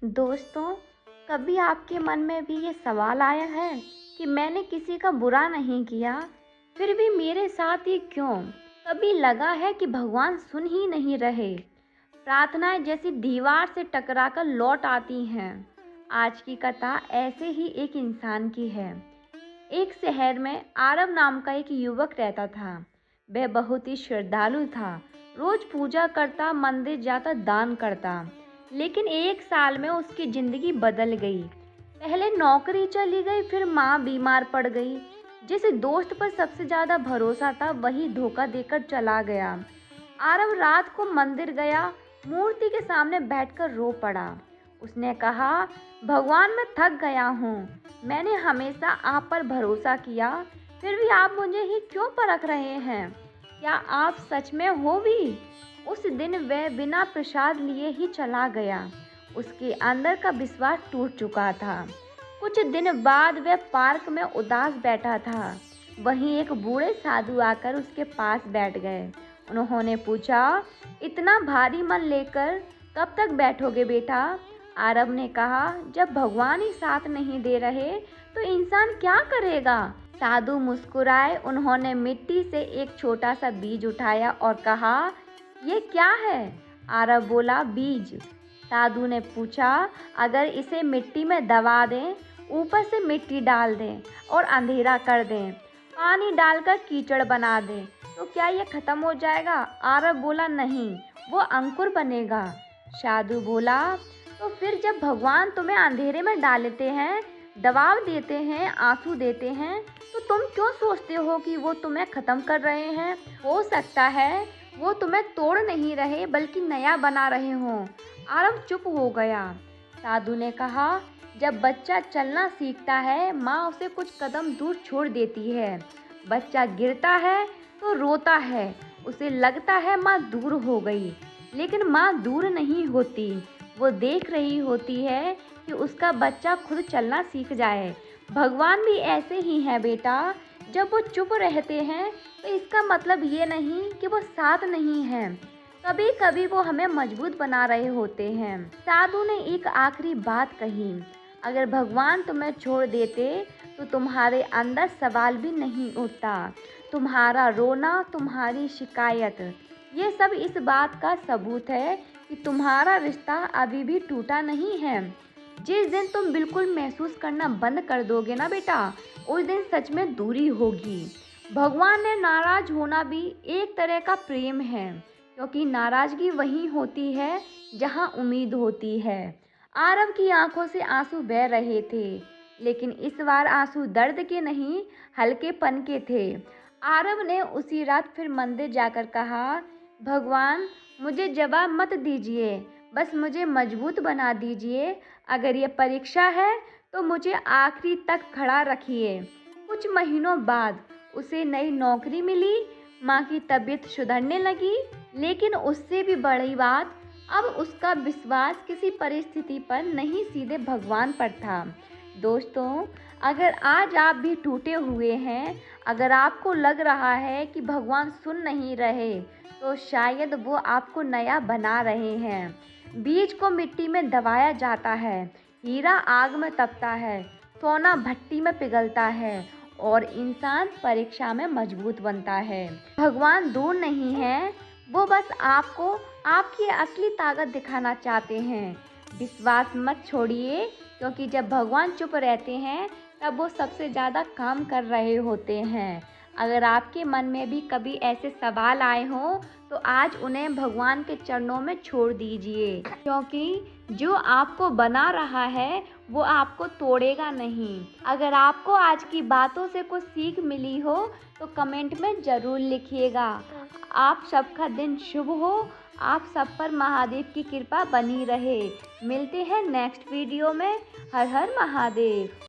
दोस्तों, कभी आपके मन में भी ये सवाल आया है कि मैंने किसी का बुरा नहीं किया, फिर भी मेरे साथ ही क्यों? कभी लगा है कि भगवान सुन ही नहीं रहे, प्रार्थनाएं जैसी दीवार से टकराकर लौट आती हैं। आज की कथा ऐसे ही एक इंसान की है। एक शहर में आरव नाम का एक युवक रहता था। वह बहुत ही श्रद्धालु था, रोज पूजा करता, मंदिर जाता, दान करता। लेकिन एक साल में उसकी जिंदगी बदल गई। पहले नौकरी चली गई, फिर माँ बीमार पड़ गई। जिस दोस्त पर सबसे ज्यादा भरोसा था वही धोखा देकर चला गया। आरव रात को मंदिर गया, मूर्ति के सामने बैठकर रो पड़ा। उसने कहा, भगवान मैं थक गया हूँ, मैंने हमेशा आप पर भरोसा किया, फिर भी आप मुझे ही क्यों परख रहे हैं? क्या आप सच में हो भी? उस दिन वह बिना प्रसाद लिए ही चला गया। उसके अंदर का विश्वास टूट चुका था। कुछ दिन बाद वह पार्क में उदास बैठा था। वहीं एक बूढ़े साधु आकर उसके पास बैठ गए। उन्होंने पूछा, इतना भारी मन लेकर कब तक बैठोगे बेटा? आरव ने कहा, जब भगवान ही साथ नहीं दे रहे तो इंसान क्या करेगा? साधु मुस्कुराए। उन्होंने मिट्टी से एक छोटा सा बीज उठाया और कहा, ये क्या है? आरव बोला, बीज। साधु ने पूछा, अगर इसे मिट्टी में दबा दें, ऊपर से मिट्टी डाल दें और अंधेरा कर दें, पानी डालकर कीचड़ बना दें, तो क्या ये खत्म हो जाएगा? आरव बोला, नहीं, वो अंकुर बनेगा। साधु बोला, तो फिर जब भगवान तुम्हें अंधेरे में डालते हैं, दबाव देते हैं, आंसू देते हैं, तो तुम क्यों सोचते हो कि वो तुम्हें खत्म कर रहे हैं? हो सकता है वो तुम्हें तोड़ नहीं रहे बल्कि नया बना रहे हों। आरव चुप हो गया। साधु ने कहा, जब बच्चा चलना सीखता है, माँ उसे कुछ कदम दूर छोड़ देती है। बच्चा गिरता है तो रोता है, उसे लगता है माँ दूर हो गई, लेकिन माँ दूर नहीं होती। वो देख रही होती है कि उसका बच्चा खुद चलना सीख जाए। भगवान भी ऐसे ही है बेटा। जब वो चुप रहते हैं तो इसका मतलब ये नहीं कि वो साथ नहीं हैं। कभी कभी वो हमें मजबूत बना रहे होते हैं। साधु ने एक आखिरी बात कही, अगर भगवान तुम्हें छोड़ देते तो तुम्हारे अंदर सवाल भी नहीं उठता। तुम्हारा रोना, तुम्हारी शिकायत, ये सब इस बात का सबूत है कि तुम्हारा रिश्ता अभी भी टूटा नहीं है। जिस दिन तुम बिल्कुल महसूस करना बंद कर दोगे ना बेटा, उस दिन सच में दूरी होगी। भगवान ने नाराज होना भी एक तरह का प्रेम है, क्योंकि नाराजगी वहीं होती है जहां उम्मीद होती है। आरव की आंखों से आंसू बह रहे थे, लेकिन इस बार आंसू दर्द के नहीं, हल्केपन के थे। आरव ने उसी रात फिर मंदिर जाकर कहा, भगवान मुझे जवाब मत दीजिए, बस मुझे मजबूत बना दीजिए। अगर ये परीक्षा है तो मुझे आखिरी तक खड़ा रखिए। कुछ महीनों बाद उसे नई नौकरी मिली, माँ की तबीयत सुधरने लगी, लेकिन उससे भी बड़ी बात, अब उसका विश्वास किसी परिस्थिति पर नहीं, सीधे भगवान पर था। दोस्तों, अगर आज आप भी टूटे हुए हैं, अगर आपको लग रहा है कि भगवान सुन नहीं रहे, तो शायद वो आपको नया बना रहे हैं। बीज को मिट्टी में दबाया जाता है, हीरा आग में तपता है, सोना भट्टी में पिघलता है और इंसान परीक्षा में मजबूत बनता है। भगवान दूर नहीं है, वो बस आपको आपकी असली ताकत दिखाना चाहते हैं। विश्वास मत छोड़िए, क्योंकि जब भगवान चुप रहते हैं तब वो सबसे ज़्यादा काम कर रहे होते हैं। अगर आपके मन में भी कभी ऐसे सवाल आए हों तो आज उन्हें भगवान के चरणों में छोड़ दीजिए, क्योंकि जो आपको बना रहा है वो आपको तोड़ेगा नहीं। अगर आपको आज की बातों से कुछ सीख मिली हो तो कमेंट में ज़रूर लिखिएगा। आप सबका दिन शुभ हो। आप सब पर महादेव की कृपा बनी रहे। मिलते हैं नेक्स्ट वीडियो में। हर हर महादेव।